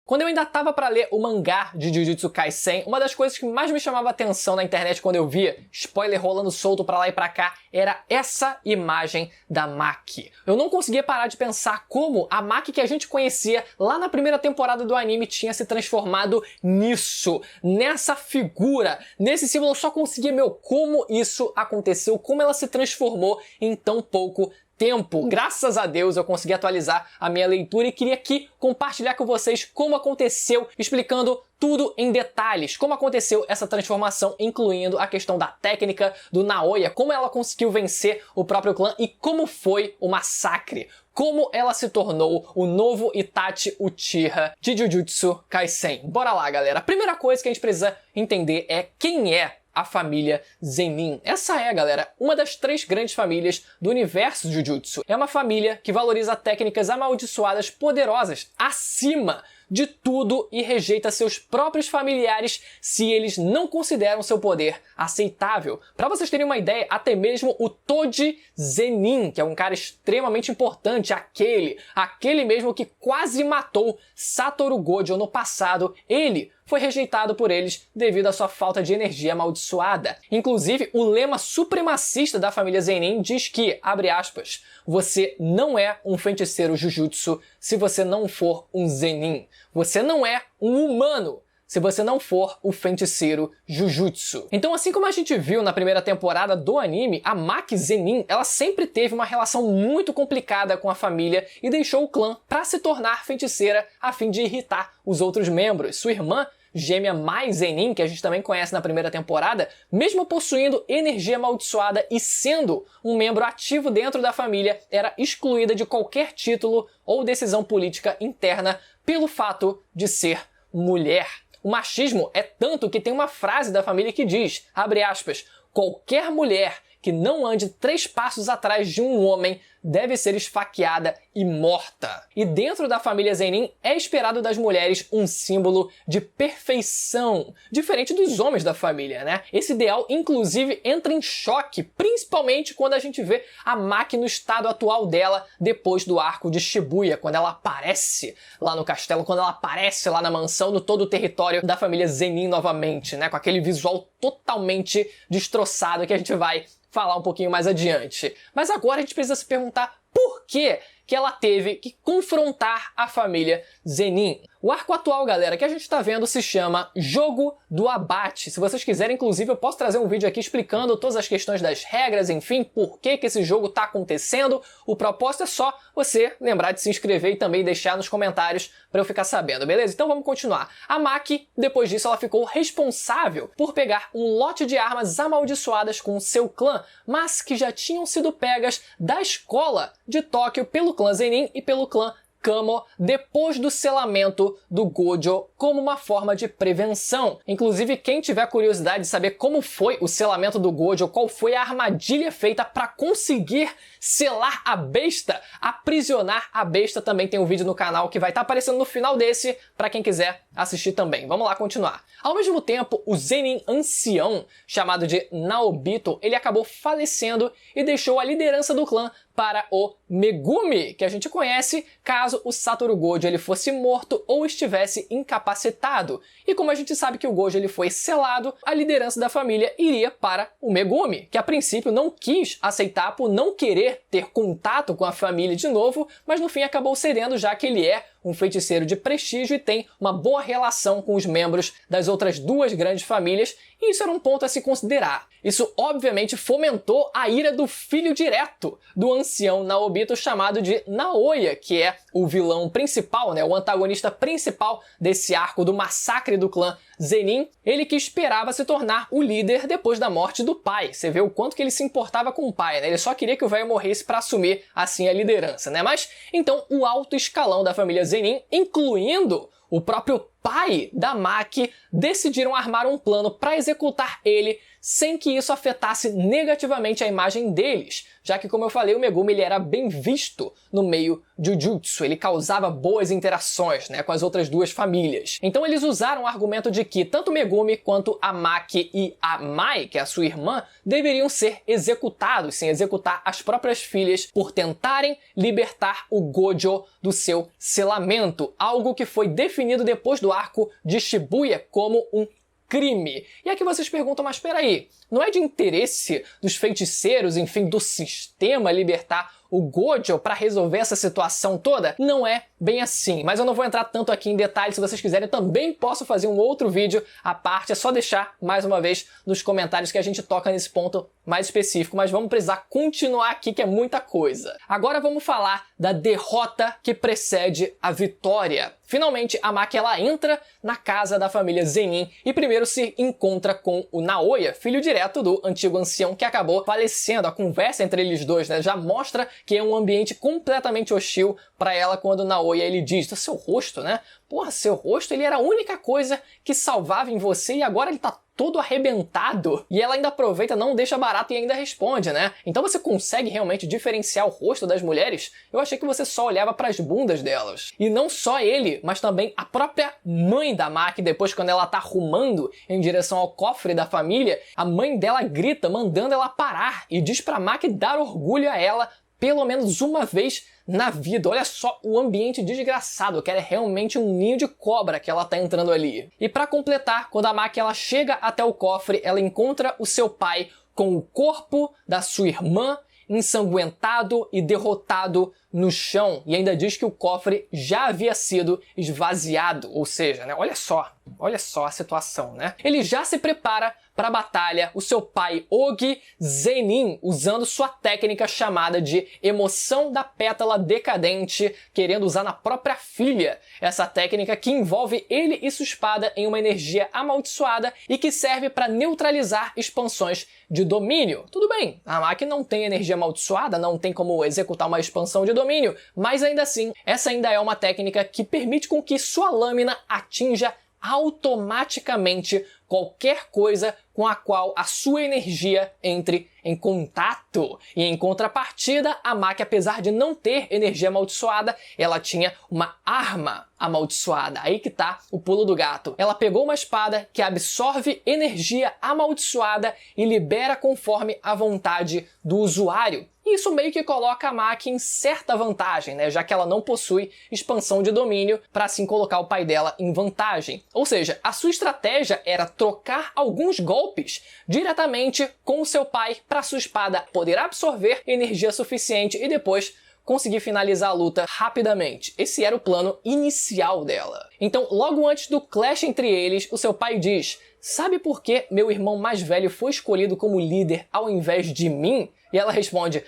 Quando eu ainda tava pra ler o mangá de Jujutsu Kaisen, uma das coisas que mais me chamava atenção na internet quando eu via spoiler rolando solto pra lá e pra cá era essa imagem da Maki. Eu não conseguia parar de pensar como a Maki que a gente conhecia lá na primeira temporada do anime tinha se transformado nisso, nessa figura, nesse símbolo. Eu só conseguia, como isso aconteceu, como ela se transformou em tão pouco tempo. Graças a Deus eu consegui atualizar a minha leitura e queria aqui compartilhar com vocês como aconteceu, explicando tudo em detalhes, como aconteceu essa transformação, incluindo a questão da técnica do Naoya, como ela conseguiu vencer o próprio clã e como foi o massacre, como ela se tornou o novo Itachi Uchiha de Jujutsu Kaisen. Bora lá, galera. A primeira coisa que a gente precisa entender é quem é a família Zenin. Essa é, galera, uma das 3 grandes famílias do universo Jujutsu. É uma família que valoriza técnicas amaldiçoadas poderosas acima de tudo e rejeita seus próprios familiares se eles não consideram seu poder aceitável. Para vocês terem uma ideia, até mesmo o Toji Zenin, que é um cara extremamente importante, aquele mesmo que quase matou Satoru Gojo no passado, ele foi rejeitado por eles devido à sua falta de energia amaldiçoada. Inclusive, o lema supremacista da família Zenin diz que, abre aspas, você não é um feiticeiro Jujutsu se você não for um Zenin. Você não é um humano se você não for o feiticeiro Jujutsu. Então, assim como a gente viu na primeira temporada do anime, a Maki Zenin, ela sempre teve uma relação muito complicada com a família e deixou o clã para se tornar feiticeira a fim de irritar os outros membros. Sua irmã gêmea Mai Zenin, que a gente também conhece na primeira temporada, mesmo possuindo energia amaldiçoada e sendo um membro ativo dentro da família, era excluída de qualquer título ou decisão política interna pelo fato de ser mulher. O machismo é tanto que tem uma frase da família que diz, abre aspas, qualquer mulher que não ande 3 passos atrás de um homem deve ser esfaqueada e morta. E dentro da família Zenin é esperado das mulheres um símbolo de perfeição, diferente dos homens da família, né? Esse ideal, inclusive, entra em choque, principalmente quando a gente vê a Maki no estado atual dela depois do arco de Shibuya, quando ela aparece lá no castelo, quando ela aparece lá na mansão, no todo o território da família Zenin novamente, né? Com aquele visual totalmente destroçado que a gente vai falar um pouquinho mais adiante. Mas agora a gente precisa se perguntar por que ela teve que confrontar a família Zenin. O arco atual, galera, que a gente tá vendo se chama Jogo do Abate. Se vocês quiserem, inclusive, eu posso trazer um vídeo aqui explicando todas as questões das regras, enfim, por que esse jogo tá acontecendo. O propósito é só você lembrar de se inscrever e também deixar nos comentários para eu ficar sabendo, beleza? Então vamos continuar. A Maki, depois disso, ela ficou responsável por pegar um lote de armas amaldiçoadas com seu clã, mas que já tinham sido pegas da escola de Tóquio pelo clã Zenin e pelo clã Kamo depois do selamento do Gojo como uma forma de prevenção. Inclusive, quem tiver curiosidade de saber como foi o selamento do Gojo, qual foi a armadilha feita para conseguir selar a besta, aprisionar a besta, também tem um vídeo no canal que vai estar aparecendo no final desse para quem quiser assistir também. Vamos lá continuar. Ao mesmo tempo, o Zenin ancião, chamado de Naobito, ele acabou falecendo e deixou a liderança do clã para o Megumi, que a gente conhece caso o Satoru Gojo ele fosse morto ou estivesse incapacitado. E como a gente sabe que o Gojo ele foi selado, a liderança da família iria para o Megumi, que a princípio não quis aceitar por não querer ter contato com a família de novo, mas no fim acabou cedendo, já que ele é um feiticeiro de prestígio e tem uma boa relação com os membros das outras 2 grandes famílias, e isso era um ponto a se considerar. Isso obviamente fomentou a ira do filho direto do ancião Naobito, chamado de Naoya, que é o vilão principal, né, o antagonista principal desse arco do massacre do clã Zenin, ele que esperava se tornar o líder depois da morte do pai. Você vê o quanto que ele se importava com o pai, né? Ele só queria que o velho morresse para assumir assim a liderança, né? Mas então o alto escalão da família Zenin, incluindo o próprio pai da Maki, decidiram armar um plano para executar ele sem que isso afetasse negativamente a imagem deles, já que, como eu falei, o Megumi ele era bem visto no meio Jujutsu, ele causava boas interações, né, com as outras duas famílias. Então eles usaram o argumento de que tanto o Megumi quanto a Maki e a Mai, que é a sua irmã, deveriam ser executados, sim, executar as próprias filhas por tentarem libertar o Gojo do seu selamento, algo que foi definido depois do arco de Shibuya como um crime. E aqui vocês perguntam, mas peraí, não é de interesse dos feiticeiros, enfim, do sistema libertar o Gojo para resolver essa situação toda? Não é bem assim, mas eu não vou entrar tanto aqui em detalhes. Se vocês quiserem, também posso fazer um outro vídeo à parte, é só deixar mais uma vez nos comentários que a gente toca nesse ponto mais específico, mas vamos precisar continuar aqui que é muita coisa. Agora vamos falar da derrota que precede a vitória. Finalmente, a Maki ela entra na casa da família Zenin e primeiro se encontra com o Naoya, filho direto do antigo ancião que acabou falecendo. A conversa entre eles dois, né, já mostra que é um ambiente completamente hostil para ela quando o Naoya ele diz: seu rosto, né? Porra, seu rosto, ele era a única coisa que salvava em você e agora ele tá todo arrebentado. E ela ainda aproveita, não deixa barato e ainda responde, né? Então você consegue realmente diferenciar o rosto das mulheres? Eu achei que você só olhava para as bundas delas. E não só ele, mas também a própria mãe da Maki, depois quando ela tá rumando em direção ao cofre da família, a mãe dela grita, mandando ela parar e diz pra Maki dar orgulho a ela pelo menos uma vez na vida. Olha só o ambiente desgraçado, que era realmente um ninho de cobra que ela tá entrando ali. E para completar, quando a Maki ela chega até o cofre, ela encontra o seu pai com o corpo da sua irmã ensanguentado e derrotado no chão, e ainda diz que o cofre já havia sido esvaziado, ou seja, né, olha só a situação, né? Ele já se prepara para a batalha, o seu pai Ogi Zenin, usando sua técnica chamada de emoção da pétala decadente, querendo usar na própria filha. Essa técnica que envolve ele e sua espada em uma energia amaldiçoada e que serve para neutralizar expansões de domínio. Tudo bem, a Maki não tem energia amaldiçoada, não tem como executar uma expansão de domínio, mas ainda assim, essa ainda é uma técnica que permite com que sua lâmina atinja automaticamente qualquer coisa com a qual a sua energia entre em contato. E em contrapartida, a Maki, apesar de não ter energia amaldiçoada, ela tinha uma arma amaldiçoada. Aí que tá o pulo do gato. Ela pegou uma espada que absorve energia amaldiçoada e libera conforme a vontade do usuário. Isso meio que coloca a Maki em certa vantagem, né? Já que ela não possui expansão de domínio para assim colocar o pai dela em vantagem. Ou seja, a sua estratégia era trocar alguns golpes diretamente com o seu pai para sua espada poder absorver energia suficiente e depois conseguir finalizar a luta rapidamente. Esse era o plano inicial dela. Então, logo antes do clash entre eles, o seu pai diz: "Sabe por que meu irmão mais velho foi escolhido como líder ao invés de mim?" E ela responde: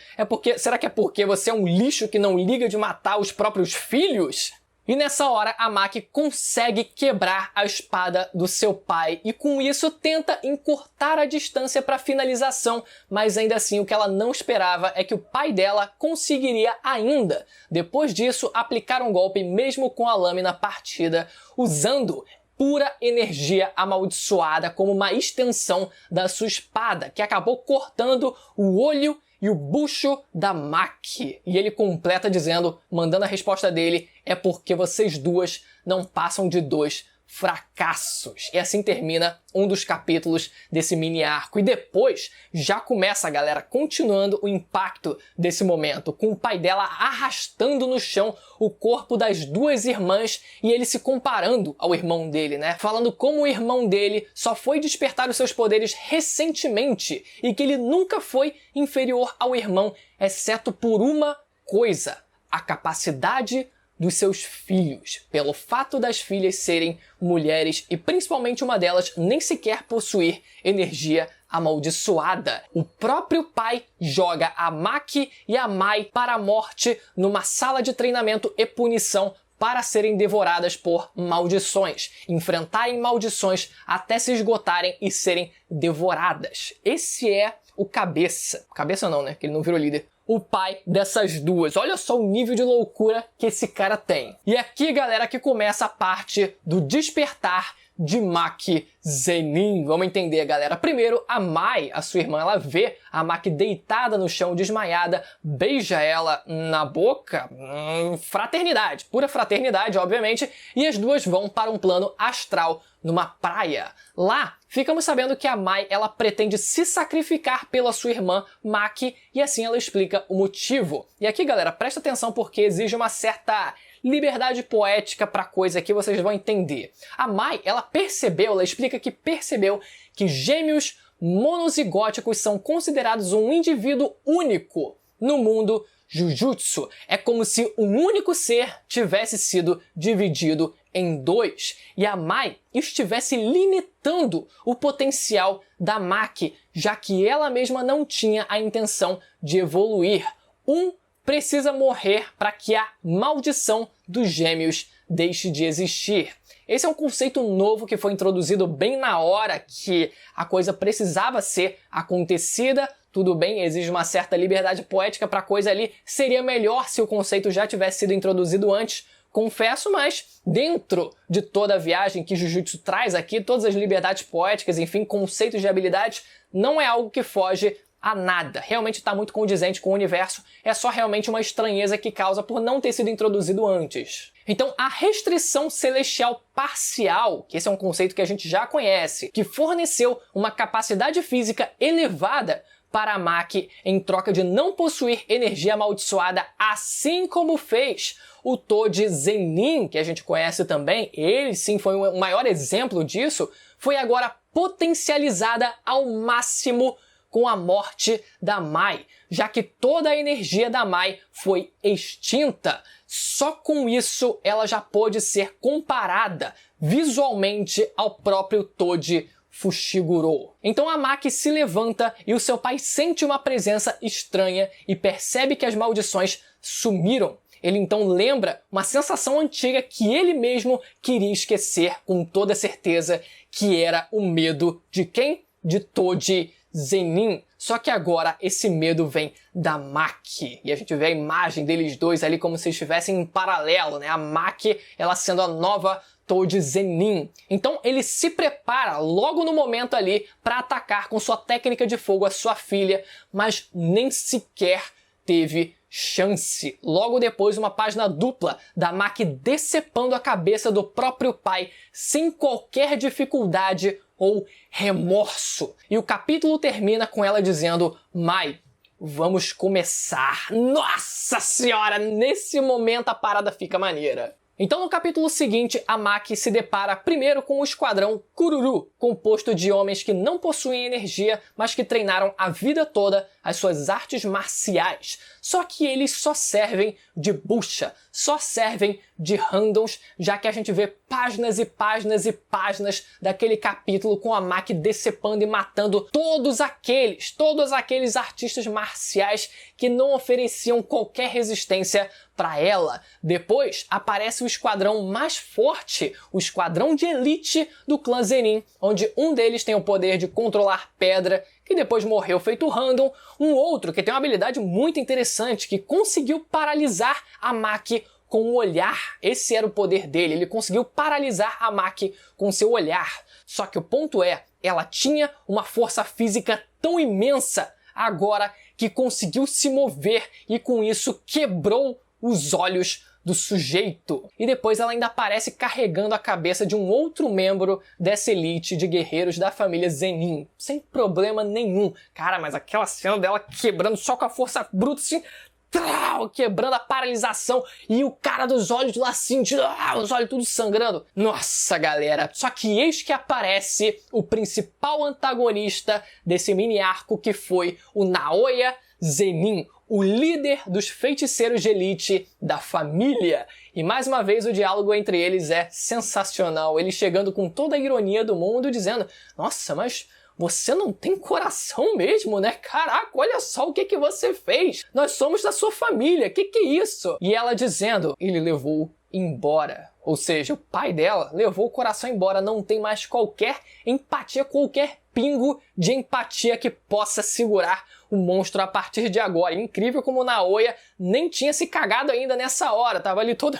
será que é porque você é um lixo que não liga de matar os próprios filhos? E nessa hora a Maki consegue quebrar a espada do seu pai e com isso tenta encurtar a distância para a finalização, mas ainda assim o que ela não esperava é que o pai dela conseguiria ainda, depois disso, aplicar um golpe mesmo com a lâmina partida, usando pura energia amaldiçoada como uma extensão da sua espada, que acabou cortando o olho e o bucho da Maki. E ele completa dizendo, mandando a resposta dele: "É porque vocês duas não passam de dois fracassos." E assim termina um dos capítulos desse mini arco. E depois já começa, galera, continuando o impacto desse momento, com o pai dela arrastando no chão o corpo das duas irmãs e ele se comparando ao irmão dele, né? Falando como o irmão dele só foi despertar os seus poderes recentemente e que ele nunca foi inferior ao irmão, exceto por uma coisa: a capacidade dos seus filhos, pelo fato das filhas serem mulheres e principalmente uma delas nem sequer possuir energia amaldiçoada. O próprio pai joga a Maki e a Mai para a morte numa sala de treinamento e punição para serem devoradas por maldições, enfrentarem maldições até se esgotarem e serem devoradas. Esse é o cabeça não, né, que ele não virou líder, o pai dessas duas. Olha só o nível de loucura que esse cara tem. E aqui, galera, que começa a parte do despertar de Maki Zenin. Vamos entender, galera. Primeiro, a Mai, a sua irmã, ela vê a Maki deitada no chão, desmaiada, beija ela na boca. Fraternidade, pura fraternidade, obviamente. E as duas vão para um plano astral numa praia. Lá, ficamos sabendo que a Mai, ela pretende se sacrificar pela sua irmã Maki, e assim ela explica o motivo. E aqui, galera, presta atenção porque exige uma certa liberdade poética pra coisa que vocês vão entender. A Mai, ela explica que percebeu que gêmeos monozigóticos são considerados um indivíduo único no mundo Jujutsu. É como se um único ser tivesse sido dividido em dois, e a Mai estivesse limitando o potencial da Maki, já que ela mesma não tinha a intenção de evoluir. Um precisa morrer para que a maldição dos gêmeos deixe de existir. Esse é um conceito novo que foi introduzido bem na hora que a coisa precisava ser acontecida. Tudo bem, exige uma certa liberdade poética para a coisa ali. Seria melhor se o conceito já tivesse sido introduzido antes, confesso, mas dentro de toda a viagem que Jujutsu traz aqui, todas as liberdades poéticas, enfim, conceitos de habilidades, não é algo que foge a nada. Realmente está muito condizente com o universo, é só realmente uma estranheza que causa por não ter sido introduzido antes. Então, a restrição celestial parcial, que esse é um conceito que a gente já conhece, que forneceu uma capacidade física elevada para a Maki em troca de não possuir energia amaldiçoada, assim como fez o Toji Zenin, que a gente conhece também, ele sim foi o maior exemplo disso, foi agora potencializada ao máximo com a morte da Mai, já que toda a energia da Mai foi extinta. Só com isso ela já pôde ser comparada visualmente ao próprio Toji Fushiguro. Então a Maki se levanta e o seu pai sente uma presença estranha e percebe que as maldições sumiram. Ele então lembra uma sensação antiga que ele mesmo queria esquecer com toda certeza, que era o medo de quem? De Toji Zenin. Só que agora esse medo vem da Maki. E a gente vê a imagem deles dois ali como se estivessem em paralelo, né? A Maki, ela sendo a nova Toji Zenin. Então ele se prepara logo no momento ali para atacar com sua técnica de fogo a sua filha, mas nem sequer teve chance. Logo depois, uma página dupla da Maki decepando a cabeça do próprio pai sem qualquer dificuldade ou remorso. E o capítulo termina com ela dizendo: Mai, vamos começar. Nossa senhora, nesse momento a parada fica maneira. Então no capítulo seguinte, a Maki se depara primeiro com o esquadrão Kururu, composto de homens que não possuem energia, mas que treinaram a vida toda as suas artes marciais. Só que eles só servem de bucha, só servem de randoms, já que a gente vê páginas e páginas e páginas daquele capítulo com a Maki decepando e matando todos aqueles artistas marciais que não ofereciam qualquer resistência para ela. Depois aparece o esquadrão mais forte, o esquadrão de elite do clã Zenin, onde um deles tem o poder de controlar pedra, que depois morreu feito random, um outro que tem uma habilidade muito interessante, que conseguiu paralisar a Maki com o olhar. Esse era o poder dele, ele conseguiu paralisar a Maki com seu olhar. Só que o ponto é, ela tinha uma força física tão imensa agora que conseguiu se mover e com isso quebrou os olhos do sujeito. E depois ela ainda aparece carregando a cabeça de um outro membro dessa elite de guerreiros da família Zenin, sem problema nenhum. Cara, mas aquela cena dela quebrando só com a força bruta, assim, quebrando a paralisação, e o cara dos olhos lá assim, os olhos tudo sangrando. Nossa, galera. Só que eis que aparece o principal antagonista desse mini arco, que foi o Naoya Zenin, o líder dos feiticeiros de elite da família. E mais uma vez o diálogo entre eles é sensacional. Ele chegando com toda a ironia do mundo, dizendo: nossa, mas você não tem coração mesmo, né? Caraca, olha só o que você fez. Nós somos da sua família, que é isso? E ela dizendo: ele levou embora. Ou seja, o pai dela levou o coração embora, não tem mais qualquer empatia, qualquer pingo de empatia que possa segurar o monstro a partir de agora. Incrível como o Naoya nem tinha se cagado ainda nessa hora, tava ali todo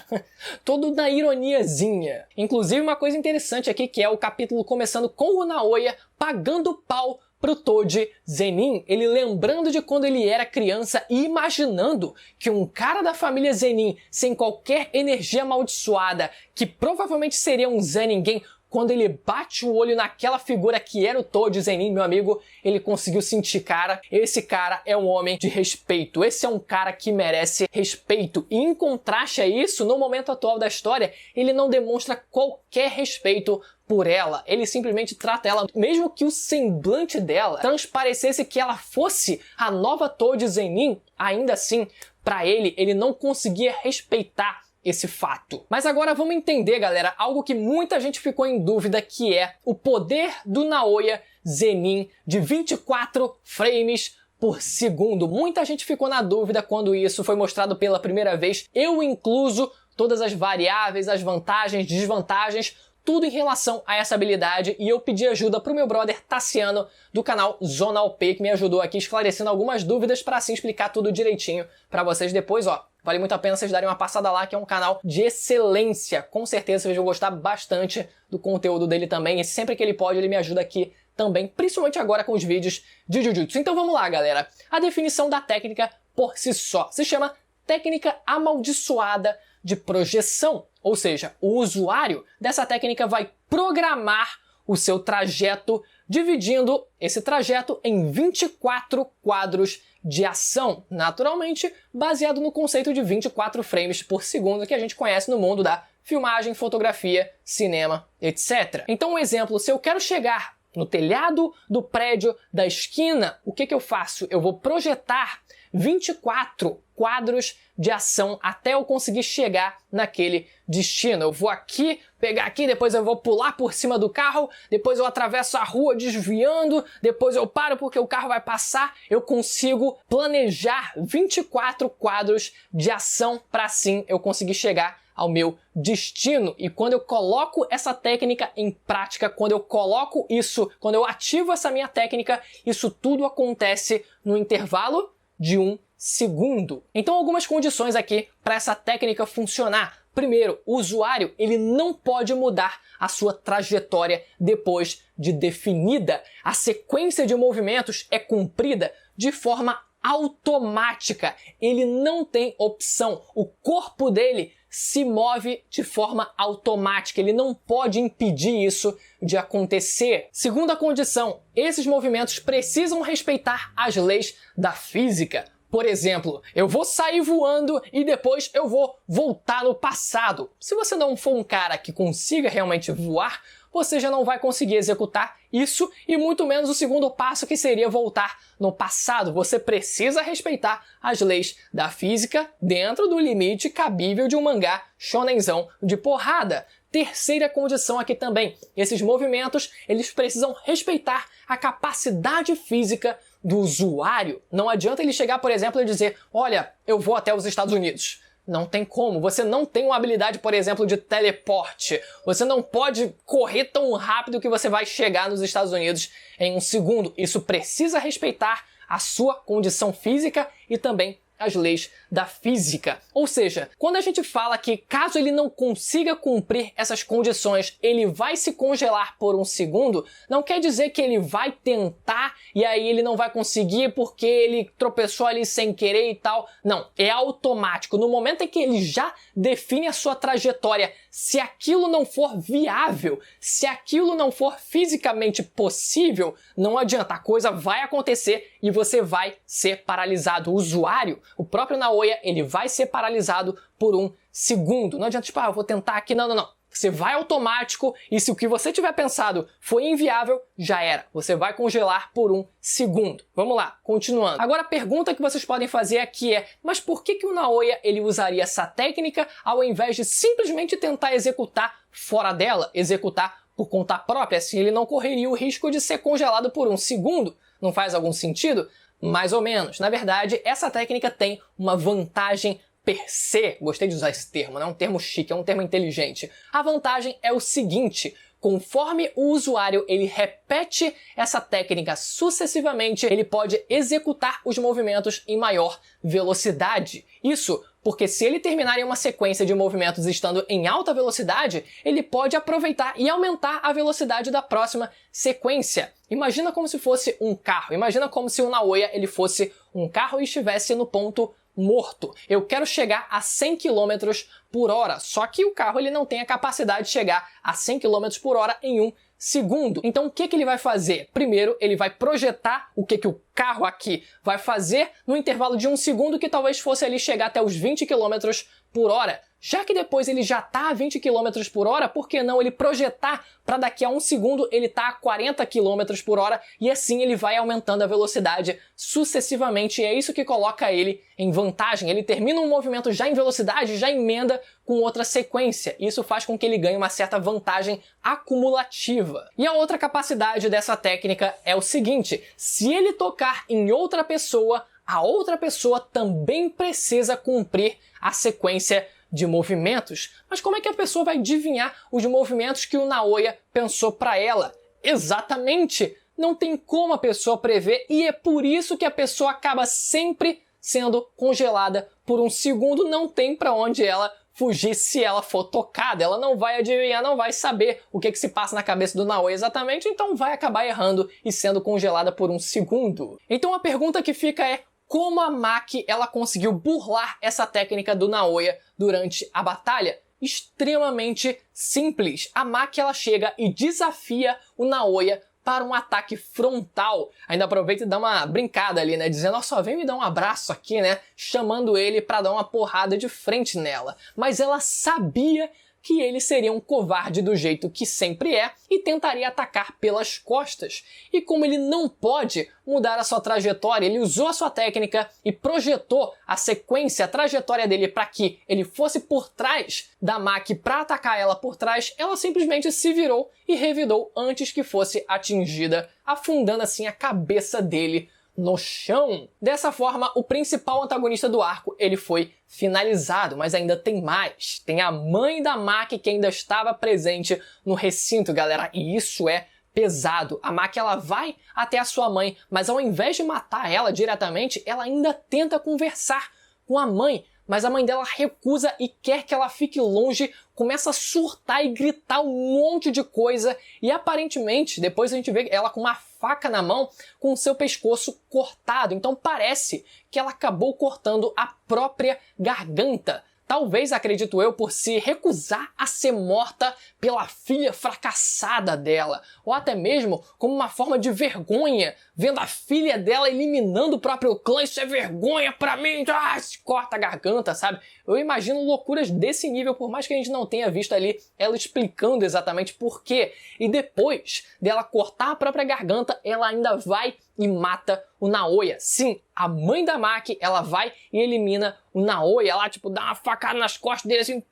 na ironiazinha. Inclusive uma coisa interessante aqui que é o capítulo começando com o Naoya pagando pau pro Toji Zenin, ele lembrando de quando ele era criança e imaginando que um cara da família Zenin, sem qualquer energia amaldiçoada, que provavelmente seria um Zé Ninguém, quando ele bate o olho naquela figura que era o Toji Zenin, meu amigo, ele conseguiu sentir, cara, esse cara é um homem de respeito, esse é um cara que merece respeito. E em contraste a isso, no momento atual da história, ele não demonstra qualquer respeito por ela, ele simplesmente trata ela, mesmo que o semblante dela transparecesse que ela fosse a nova Toji Zenin, ainda assim, pra ele não conseguia respeitar esse fato. Mas agora vamos entender, galera, algo que muita gente ficou em dúvida, que é o poder do Naoya Zenin de 24 frames por segundo. Muita gente ficou na dúvida quando isso foi mostrado pela primeira vez, eu incluso, todas as variáveis, as vantagens, desvantagens, tudo em relação a essa habilidade, e eu pedi ajuda pro meu brother Tassiano, do canal Zona OP, que me ajudou aqui esclarecendo algumas dúvidas para assim explicar tudo direitinho para vocês depois, ó. Vale muito a pena vocês darem uma passada lá, que é um canal de excelência. Com certeza vocês vão gostar bastante do conteúdo dele também, e sempre que ele pode, ele me ajuda aqui também, principalmente agora com os vídeos de Jujutsu. Então vamos lá, galera. A definição da técnica por si só se chama técnica amaldiçoada de projeção. Ou seja, o usuário dessa técnica vai programar o seu trajeto, dividindo esse trajeto em 24 quadros de ação, naturalmente baseado no conceito de 24 frames por segundo que a gente conhece no mundo da filmagem, fotografia, cinema, etc. Então um exemplo, se eu quero chegar no telhado do prédio da esquina, o que eu faço? Eu vou projetar 24 quadros de ação até eu conseguir chegar naquele destino. Eu vou aqui, pegar aqui, depois eu vou pular por cima do carro, depois eu atravesso a rua desviando, depois eu paro porque o carro vai passar. Eu consigo planejar 24 quadros de ação para assim eu conseguir chegar ao meu destino. E quando eu coloco essa técnica em prática, quando eu coloco isso, quando eu ativo essa minha técnica, isso tudo acontece no intervalo de 1 segundo. Então algumas condições aqui para essa técnica funcionar. Primeiro, o usuário ele não pode mudar a sua trajetória depois de definida. A sequência de movimentos é cumprida de forma automática. Ele não tem opção. O corpo dele se move de forma automática. Ele não pode impedir isso de acontecer. Segunda condição, esses movimentos precisam respeitar as leis da física. Por exemplo, eu vou sair voando e depois eu vou voltar no passado. Se você não for um cara que consiga realmente voar, você já não vai conseguir executar isso e muito menos o segundo passo, que seria voltar no passado. Você precisa respeitar as leis da física dentro do limite cabível de um mangá shonenzão de porrada. Terceira condição aqui também, esses movimentos eles precisam respeitar a capacidade física do usuário. Não adianta ele chegar, por exemplo, e dizer, olha, eu vou até os Estados Unidos. Não tem como. Você não tem uma habilidade, por exemplo, de teleporte. Você não pode correr tão rápido que você vai chegar nos Estados Unidos em 1 segundo. Isso precisa respeitar a sua condição física e também as leis da física. Ou seja, quando a gente fala que caso ele não consiga cumprir essas condições, ele vai se congelar por 1 segundo, não quer dizer que ele vai tentar e aí ele não vai conseguir porque ele tropeçou ali sem querer e tal. Não, é automático. No momento em que ele já define a sua trajetória, se aquilo não for viável, se aquilo não for fisicamente possível, não adianta, a coisa vai acontecer e você vai ser paralisado. O usuário, o próprio Naoya, ele vai ser paralisado por 1 segundo. Não adianta, tipo, eu vou tentar aqui. Não. Você vai automático e se o que você tiver pensado foi inviável, já era. Você vai congelar por 1 segundo. Vamos lá, continuando. Agora a pergunta que vocês podem fazer aqui é, mas por que o Naoya ele usaria essa técnica ao invés de simplesmente tentar executar fora dela, executar por conta própria? Assim ele não correria o risco de ser congelado por 1 segundo. Não faz algum sentido? Mais ou menos. Na verdade, essa técnica tem uma vantagem per se. Gostei de usar esse termo, não é um termo chique, é um termo inteligente. A vantagem é o seguinte: conforme o usuário ele repete essa técnica sucessivamente, ele pode executar os movimentos em maior velocidade. Isso porque se ele terminar em uma sequência de movimentos estando em alta velocidade, ele pode aproveitar e aumentar a velocidade da próxima sequência. Imagina como se fosse um carro, imagina como se o Naoya ele fosse um carro e estivesse no ponto morto. Eu quero chegar a 100 km por hora, só que o carro ele não tem a capacidade de chegar a 100 km por hora em um segundo. Então o que ele vai fazer? Primeiro, ele vai projetar o que o carro aqui vai fazer no intervalo de um segundo, que talvez fosse ali chegar até os 20 km por hora. Já que depois ele já está a 20 km por hora, por que não ele projetar para daqui a um segundo ele tá a 40 km por hora e assim ele vai aumentando a velocidade sucessivamente, e é isso que coloca ele em vantagem. Ele termina um movimento já em velocidade, já emenda com outra sequência. Isso faz com que ele ganhe uma certa vantagem acumulativa. E a outra capacidade dessa técnica é o seguinte: se ele tocar em outra pessoa, a outra pessoa também precisa cumprir a sequência de movimentos. Mas como é que a pessoa vai adivinhar os movimentos que o Naoya pensou para ela? Exatamente! Não tem como a pessoa prever, e é por isso que a pessoa acaba sempre sendo congelada por um segundo. Não tem para onde ela fugir se ela for tocada. Ela não vai adivinhar, não vai saber o que se passa na cabeça do Naoya exatamente, então vai acabar errando e sendo congelada por um segundo. Então a pergunta que fica é: como a Maki ela conseguiu burlar essa técnica do Naoya durante a batalha? Extremamente simples. A Maki ela chega e desafia o Naoya para um ataque frontal. Ainda aproveita e dá uma brincada ali, né? Dizendo: ó, só vem me dar um abraço aqui, né? Chamando ele para dar uma porrada de frente nela. Mas ela sabia que ele seria um covarde do jeito que sempre é e tentaria atacar pelas costas. E como ele não pode mudar a sua trajetória, ele usou a sua técnica e projetou a sequência, a trajetória dele para que ele fosse por trás da Maki para atacar ela por trás. Ela simplesmente se virou e revidou antes que fosse atingida, afundando assim a cabeça dele no chão. Dessa forma, o principal antagonista do arco ele foi finalizado, mas ainda tem mais. Tem a mãe da Maki que ainda estava presente no recinto, galera, e isso é pesado. A Maki ela vai até a sua mãe, mas ao invés de matar ela diretamente, ela ainda tenta conversar com a mãe, mas a mãe dela recusa e quer que ela fique longe, começa a surtar e gritar um monte de coisa, e aparentemente depois a gente vê ela com uma faca na mão, com o seu pescoço cortado. Então parece que ela acabou cortando a própria garganta. Talvez, acredito eu, por se recusar a ser morta pela filha fracassada dela, ou até mesmo como uma forma de vergonha, vendo a filha dela eliminando o próprio clã. Isso é vergonha pra mim, se corta a garganta, sabe? Eu imagino loucuras desse nível, por mais que a gente não tenha visto ali ela explicando exatamente por quê. E depois dela cortar a própria garganta, ela ainda vai e mata o Naoya. Sim, a mãe da Maki, ela vai e elimina o Naoya. Ela, tipo, dá uma facada nas costas dele, assim,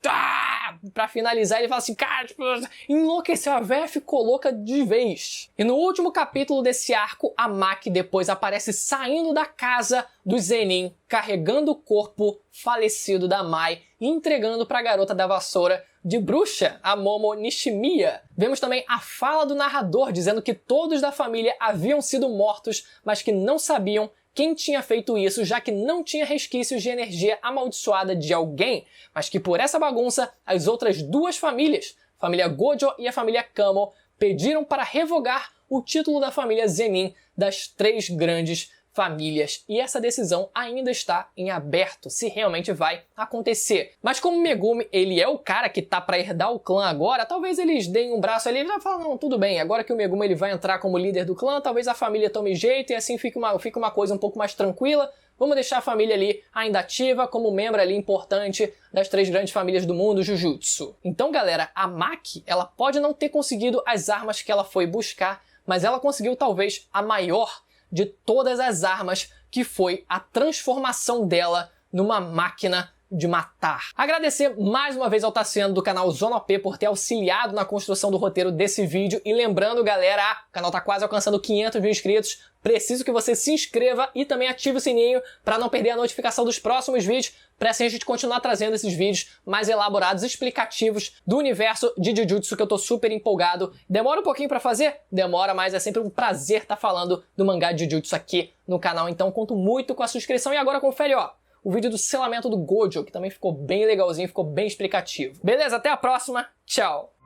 pra finalizar. Ele fala assim, cara, tipo, enlouqueceu, a véia ficou louca de vez. E no último capítulo desse arco, a Maki depois aparece saindo da casa do Zenin, carregando o corpo falecido da Mai e entregando pra garota da vassoura de bruxa, a Momo Nishimiya. Vemos também a fala do narrador dizendo que todos da família haviam sido mortos, mas que não sabiam quem tinha feito isso, já que não tinha resquícios de energia amaldiçoada de alguém, mas que por essa bagunça, as outras duas famílias, a família Gojo e a família Kamo, pediram para revogar o título da família Zenin das três grandes famílias, e essa decisão ainda está em aberto, se realmente vai acontecer. Mas como Megumi, ele é o cara que tá para herdar o clã agora, talvez eles deem um braço ali e já falam, não, tudo bem, agora que o Megumi ele vai entrar como líder do clã, talvez a família tome jeito e assim fique uma coisa um pouco mais tranquila. Vamos deixar a família ali ainda ativa como membro ali importante das três grandes famílias do mundo, Jujutsu. Então, galera, a Maki, ela pode não ter conseguido as armas que ela foi buscar, mas ela conseguiu talvez a maior de todas as armas, que foi a transformação dela numa máquina de matar. Agradecer mais uma vez ao Tassiano do canal Zona OP por ter auxiliado na construção do roteiro desse vídeo. E lembrando, galera, o canal tá quase alcançando 500 mil inscritos. Preciso que você se inscreva e também ative o sininho para não perder a notificação dos próximos vídeos, para assim a gente continuar trazendo esses vídeos mais elaborados, explicativos do universo de Jujutsu, que eu tô super empolgado. Demora um pouquinho pra fazer? Demora, mas é sempre um prazer estar falando do mangá de Jujutsu aqui no canal, então conto muito com a sua inscrição. E agora confere, ó, o vídeo do selamento do Gojo, que também ficou bem legalzinho, ficou bem explicativo. Beleza? Até a próxima. Tchau!